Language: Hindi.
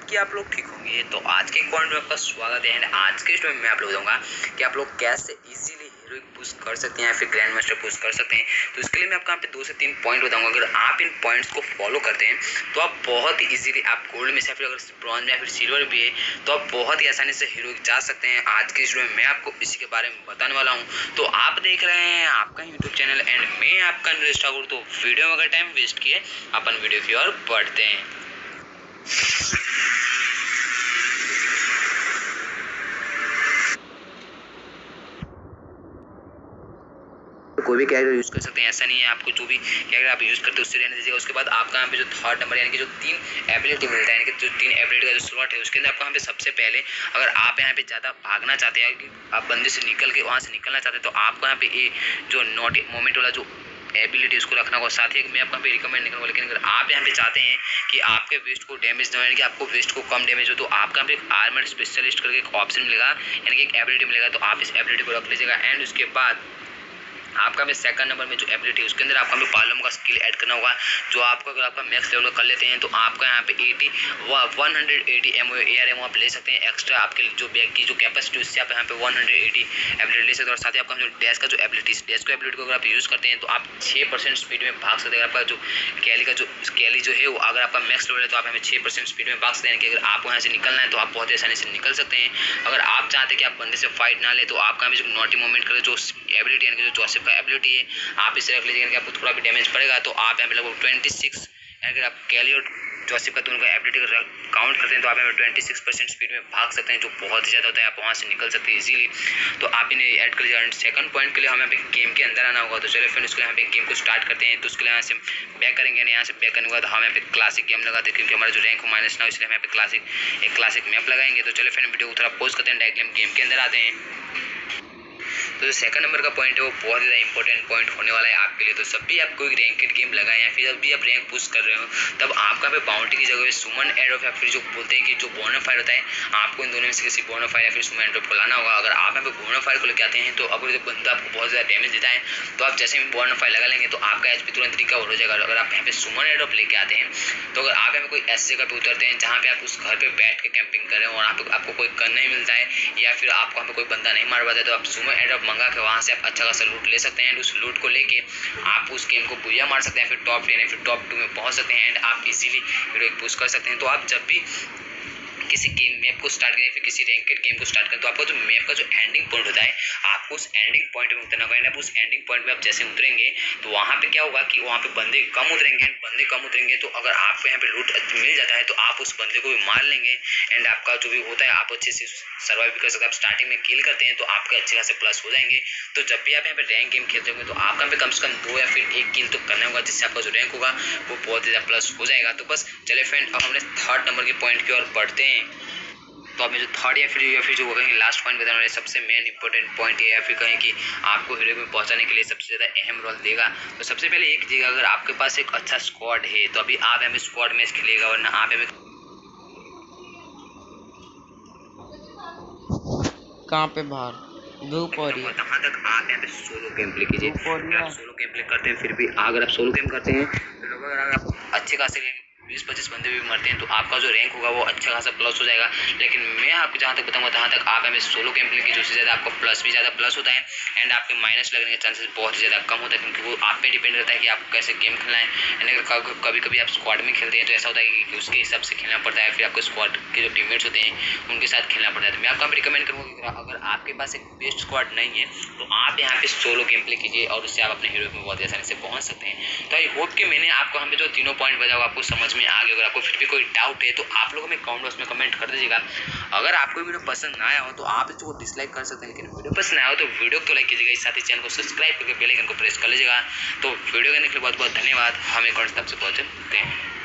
कि आप लोग ठीक होंगे। तो आज के पॉइंट में आपका स्वागत है। एंड आज के इसमें मैं आप लोग बताऊंगा कि आप लोग कैसे इजीली हीरोइक पुश कर सकते हैं या फिर ग्रैंड मास्टर पुश कर सकते हैं। तो इसके लिए मैं आपको यहाँ पे 2 से 3 पॉइंट बताऊंगा। अगर आप इन पॉइंट्स को फॉलो करते हैं तो आप बहुत ही इजीली आप गोल्ड में से फिर अगर ब्रॉन्ज में या फिर सिल्वर भी है तो आप बहुत ही आसानी से हीरोइक जा सकते हैं। आज के इसमें मैं आपको इसी के बारे में बताने वाला हूँ। तो आप देख रहे हैं आपका यूट्यूब चैनल एंड मैं आपका नरेश ठाकुर। तो वीडियो में अगर टाइम वेस्ट किए अपन वीडियो की ओर बढ़ते हैं। कोई भी कैरेक्टर यूज़ कर सकते हैं, ऐसा नहीं है आपको जो भी कैरेक्टर आप यूज़ करते हैं उससे रहने दीजिएगा। उसके बाद आपका यहाँ पे जो थर्ड नंबर यानी कि जो 3 एबिलिटी मिलता है, यानी कि जो 3 एबिलिटी का जो स्लॉट है उसके अंदर आपको यहाँ पे सबसे पहले अगर आप यहाँ पे ज़्यादा भागना चाहते हैं कि आप बंदे से निकल के वहाँ से निकलना चाहते हैं तो आपको यहाँ पे ये जो नॉट मोमेंट वाला जो एबिलिटी उसको रखना होगा। साथ ही मैं आपको यहाँ पे रिकमेंड नहीं करूँगा, लेकिन अगर आप यहाँ पे चाहते हैं कि आपके वेस्ट को डैमेज ना हो यानी कि आपको वेस्ट को कम डैमेज हो तो आपका यहाँ पे आर्मर स्पेशलिस्ट करके एक ऑप्शन मिलेगा यानी कि एक एबिलिटी मिलेगा। तो आप इस एबिलिटी को रख लीजिएगा। एंड उसके बाद आपका में सेकंड नंबर में जो एबिलिटी है उसके अंदर आपका में पालम का स्किल ऐड करना होगा जो आपको अगर आपका मैक्स लेवल कर लेते हैं तो आपका यहाँ पे 180 एमओ एआर एमओ आप ले सकते हैं एक्स्ट्रा आपके जो बैग की जो कैपेसिटी उससे आप यहाँ पे 180 एबिलिटी ले सकते हैं। और साथ ही आपका जो डैश का जो एबिलिटी को एबिलिटी को अगर आप यूज़ करते हैं तो आप 6% स्पीड में भाग सकते हैं। आपका जो कैली जो है वो अगर आपका मैक्स लेवल है तो आप हमें 6% स्पीड में भाग सकते हैं कि अगर आपको यहाँ से निकलना है तो आप बहुत आसानी से निकल सकते हैं। अगर आप चाहते हैं कि आप बंदे से फाइट ना ले तो आपका जो नॉटी मूवमेंट कर जो एबिलिटी यानी कि जो जोसेफ का एबिलिटी है आप इसे रख लीजिएगा कि आपको थोड़ा भी डैमेज पड़ेगा तो आप यहाँ पे लगभग 26 अगर आप कैली और जोसेफ का दोनों का एबिलिटी काउंट करते हैं तो आप यहाँ पे 26% स्पीड में भाग सकते हैं जो बहुत ही ज़्यादा होता है। आप वहाँ से निकल सकते हैं इजीली। तो आप इन्हें ऐड कर लीजिएगा। एंड सेकंड पॉइंट के लिए हमें यहाँ पे गेम के अंदर आना होगा। तो चलिए फिर इसके यहाँ पे गेम को स्टार्ट करते हैं। तो उसके लिए यहाँ से बैक करेंगे। यहाँ से बैक करने के बाद हम यहाँ पे क्लासिक गेम लगाते हैं क्योंकि हमारा जो रैंक हो माइनस ना हो इसलिए हम यहाँ पे क्लासिक मैप लगाएंगे। तो चलिए फिर वीडियो को थोड़ा पॉज करते हैं, डायरेक्टली हम गेम के अंदर आते हैं। तो जो सेकंड नंबर का पॉइंट है वो बहुत ज़्यादा इंपॉर्टेंट पॉइंट होने वाला है आपके लिए। तो जब भी आप कोई रैंकेड गेम लगाएं या फिर जब भी आप रैंक पुश कर रहे हो तब आपका पे बाउंड्री की जगह सुमन एड ऑफ या फिर जो बोलते हैं कि जो बोनाफाइड होता है आपको इन दोनों में से किसी बोनाफाइड या फिर सुमन एड ऑफ को लाना होगा। अगर आप यहाँ पे बोनाफाइड को लेकर आते हैं तो अगर जो बंदा आपको बहुत ज़्यादा डैमेज देता है तो आप जैसे ही बोनाफाइड लगा लेंगे तो आपका एचपी तुरंत रिकवर हो जाएगा। अगर आप यहाँ पे सुमन एड ऑफ लेके आते हैं तो अगर आप यहाँ पे कोई ऐसी जगह पे उतरते हैं जहाँ पे आप उस घर पे बैठ के कैंपिंग करें और आपको कोई गन नहीं मिलता है या फिर आपको यहाँ पे कोई बंदा नहीं मार पाता है तो आप सुमन एड ऑफ मंगा के वहाँ से आप अच्छा खासा लूट ले सकते हैं। उस लूट को लेके आप उस गेम को बुया मार सकते हैं, फिर टॉप 10 या फिर टॉप 2 में पहुंच सकते हैं एंड आप इजीली हीरोइक पुश कर सकते हैं। तो आप जब भी किसी गेम मैप को स्टार्ट करें फिर किसी रैंकेड गेम को स्टार्ट करें तो आपका जो मैप का जो एंडिंग पॉइंट होता है आपको उस एंडिंग पॉइंट में उतरना होगा। आप उस एंडिंग पॉइंट में आप जैसे उतरेंगे तो वहाँ पे क्या होगा कि वहाँ पे बंदे कम उतरेंगे तो अगर आपको यहाँ पे लूट मिल जाता है तो आप उस बंदे को भी मार लेंगे एंड आपका जो भी होता है आप अच्छे से सर्वाइव भी कर सकते हैं। आप स्टार्टिंग में किल करते हैं तो आपके अच्छे खासे प्लस हो जाएंगे। तो जब भी आप यहाँ पे रैंक गेम खेलते होंगे तो आपका यहाँ पे कम से कम 2 या फिर 1 किल तो करना होगा जिससे आपका जो रैंक होगा वो बहुत ज़्यादा प्लस हो जाएगा। तो बस चले फ्रेंड अब हमने थर्ड नंबर के पॉइंट की ओर बढ़ते हैं। तो आप जो थर्ड या फिर जो कहीं लास्ट पॉइंट बताने वाले सबसे मेन इंपॉर्टेंट पॉइंट है या फिर कहें कि आपको हीरो में पहुंचाने के लिए सबसे ज़्यादा अहम रोल देगा। तो सबसे पहले एक कीजिएगा अगर आपके पास एक अच्छा स्क्वाड है तो अभी आप यहाँ पे स्क्वाड मैच खेलिएगा वरना आप यहाँ पे कहाँ पे बाहर धूप हो रही है तहाँ तक आप यहाँ पे सोलो गेम प्ले कीजिए। आप सोलो गेम प्ले करते हैं फिर भी अगर आप सोलो गेम करते हैं तो लगभग अगर आप अच्छे खासे 20-25 बंदे भी मरते हैं तो आपका जो रैंक होगा वो अच्छा खासा प्लस हो जाएगा। लेकिन मैं आपको जहाँ तक बताऊंगा तहाँ तक आप हमें सोलो गेम प्ले की जो ज़्यादा आपको प्लस होता है एंड आपके माइनस लगने के चांसेस बहुत ही ज़्यादा कम होता है क्योंकि वो आप पे डिपेंड करता है कि आप कैसे गेम खेलना है। एंड अगर कभी आप स्क्वाड में खेलते हैं तो ऐसा होता है कि उसके हिसाब से खेलना पड़ता है, फिर आपको स्क्वाड के जो टीममेट्स होते हैं उनके साथ खेलना पड़ता है। तो मैं आपको रिकमेंड करूँगा कि अगर आपके पास एक बेस्ट स्क्वाड नहीं है तो आप यहाँ पे सोलो गेम प्ले कीजिए और उससे आप अपने हीरो में बहुत आसानी से पहुँच सकते हैं। तो आई होप कि मैंने आपको हमें जो तीनों पॉइंट बताया आपको समझ में आ गया। अगर आपको फिर भी कोई डाउट है तो आप लोगों में कमेंट बॉक्स में कमेंट कर दीजिएगा। अगर आपको वीडियो पसंद ना आया हो तो आप इसको डिसलाइक कर सकते हैं, लेकिन वीडियो पसंद आया हो तो वीडियो को लाइक कीजिएगा, इस साथ ही चैनल को सब्सक्राइब करके बेल आइकन को प्रेस कर लीजिएगा। तो वीडियो करने के लिए बहुत बहुत धन्यवाद। हम एक और तब से पहुँचते हैं।